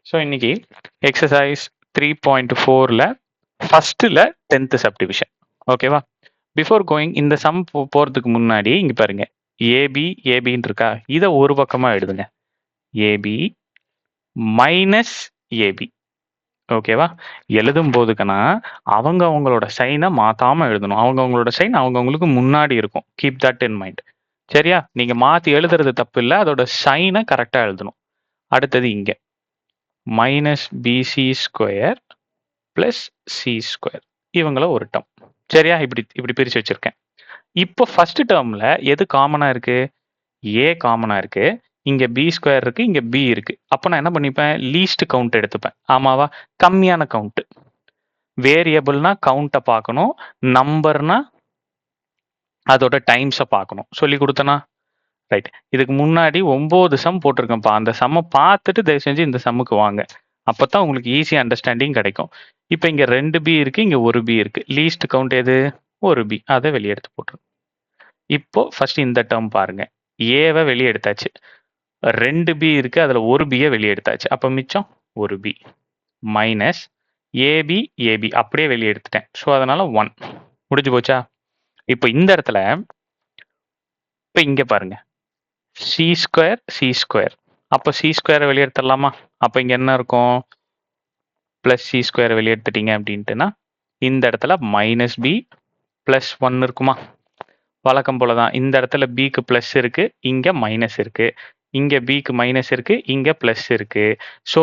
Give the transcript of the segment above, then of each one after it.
So இன்னைக்கு exercise 3.4ல ஃபர்ஸ்ட்ல 10th subdivision. ஓகேவா? பிஃபோர் கோயிங் இந்த சம் போறதுக்கு முன்னாடி இங்க பாருங்க, ஏபி ஏபின்னு இருக்கா, இதை ஒரு பக்கமா எழுதுங்க. A B minus A B. ஓகேவா? எழுதும் போதுக்கனா அவங்க அவங்களோட சைனை மாத்தாம எழுதணும். அவங்க அவங்களோட சைன் அவங்க அவங்களுக்கு முன்னாடி இருக்கும். Keep that in mind. சரியா? நீங்க மாத்தி எழுதுறது தப்பு இல்லை, அதோட சைனை கரெக்டா எழுதணும். அடுத்தது இங்க minus PC square plus C square, இவங்கள ஒரு டேர்ம். சரியா? இப்படி இப்படி பிரிச்சு வச்சிருக்கேன். இப்போ ஃபர்ஸ்ட் டேர்ம்ல எது காமனா இருக்கு? ஏ காமனா இருக்கு. இங்க பி ஸ்கொயர் இருக்கு, இங்க பி இருக்கு. அப்போ நான் என்ன பண்ணிப்பேன்? லீஸ்ட் கவுண்ட் எடுத்துப்பேன். ஆமாவா? கம்மியான கவுண்ட். வேரியபிள்னா கவுண்ட்டை பார்க்கணும், நம்பர்னா அதோட டைம்ஸை பார்க்கணும். சொல்லி கொடுத்தனா? ரைட். இதுக்கு முன்னாடி 9 சம் போட்டிருக்கேன்ப்பா. அந்த சம்மை பார்த்துட்டு தயவு செஞ்சு இந்த சம்முக்கு வாங்க. அப்பதான் உங்களுக்கு ஈஸி அண்டர்ஸ்டாண்டிங் கிடைக்கும். இப்போ இங்க 2 பி இருக்கு, இங்க ஒரு பி இருக்கு. லீஸ்ட் கவுண்ட் எது? ஒரு பி. அதை வெளியே எடுத்து போட்டுருங்க. இப்போ ஃபர்ஸ்ட் இந்த டேர்ம் பாருங்க. ஏவை வெளியே எடுத்தாச்சு. 2 பி இருக்கு, அதுல ஒரு பியை வெளியே எடுத்தாச்சு. அப்ப மிச்சம் ஒரு பி மைனஸ் ஏபி ஏபி அப்படியே வெளியே எடுத்துட்டேன். ஸோ அதனால 1 முடிஞ்சு போச்சா? இப்போ இந்த இடத்துல இப்போ இங்க பாருங்க, சி ஸ்கொயர் சி ஸ்கொயர். அப்போ சி ஸ்கொயரை வெளியே எடுத்துடலாமா? அப்போ இங்க என்ன இருக்கும்? பிளஸ் சி ஸ்கொயர் வெளியே எடுத்துட்டீங்க அப்படின்ட்டுனா இந்த இடத்துல மைனஸ் பி பிளஸ் 1 இருக்குமா? வழக்கம் போல தான். இந்த இடத்துல பிக்கு பிளஸ் இருக்கு, இங்க மைனஸ் இருக்கு. இங்க பிக்கு மைனஸ் இருக்கு, இங்க பிளஸ் இருக்கு. ஸோ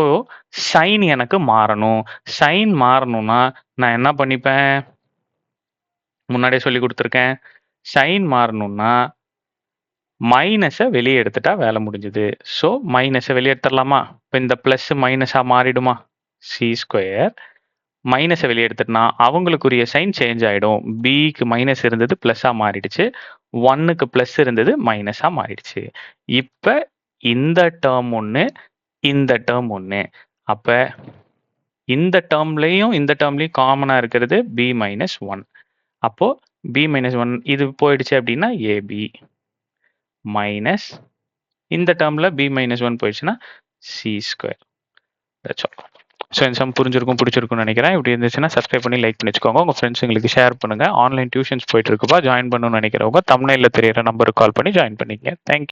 சைன் எனக்கு மாறணும். சைன் மாறணும்னா நான் என்ன பண்ணிப்பேன்? முன்னாடியே சொல்லி கொடுத்துருக்கேன். சைன் மாறணும்னா மைனஸை வெளியே எடுத்துட்டா வேலை முடிஞ்சுது. ஸோ மைனஸை வெளியே எடுத்துடலாமா? இப்போ இந்த பிளஸ் மைனஸா மாறிடுமா? சி ஸ்கொயர் மைனஸை வெளியே எடுத்துட்டுனா அவங்களுக்குரிய சைன் சேஞ்ச் ஆகிடும். பிக்கு மைனஸ் இருந்தது ப்ளஸ்ஸாக மாறிடுச்சு, 1க்கு ப்ளஸ் இருந்தது மைனஸாக மாறிடுச்சு. இப்போ இந்த டேர்ம் ஒன்று, இந்த டேர்ம் ஒன்று. அப்போ இந்த டேர்ம்லையும் இந்த டேர்ம்லையும் காமனாக இருக்கிறது பி மைனஸ் 1. அப்போது பி மைனஸ் 1 இது போயிடுச்சு அப்படின்னா ஏபி மைனஸ் இந்த டேர்மில் பி மைனஸ் 1 போயிடுச்சுன்னா C square. That's all. So இந்த சம் புரிஞ்சிருக்கும், பிடிச்சிருக்கும்னு நினைக்கிறேன். இப்படி இருந்துச்சுன்னா சப்ஸ்கிரைப் பண்ணி லைக் பண்ணி வச்சுக்கோங்க. உங்கள் ஃப்ரெண்ட்ஸுங்களுக்கு ஷேர் பண்ணுங்கள். ஆன்லைன் டியூஷன்ஸ் போயிட்டு இருக்குப்பா, ஜாயின் பண்ணணும்னு நினைக்கிறவங்க தம்ப்நெயில்ல தெரியிற நம்பருக்கு கால் பண்ணி ஜாயின் பண்ணிக்கங்க. தேங்க்யூ.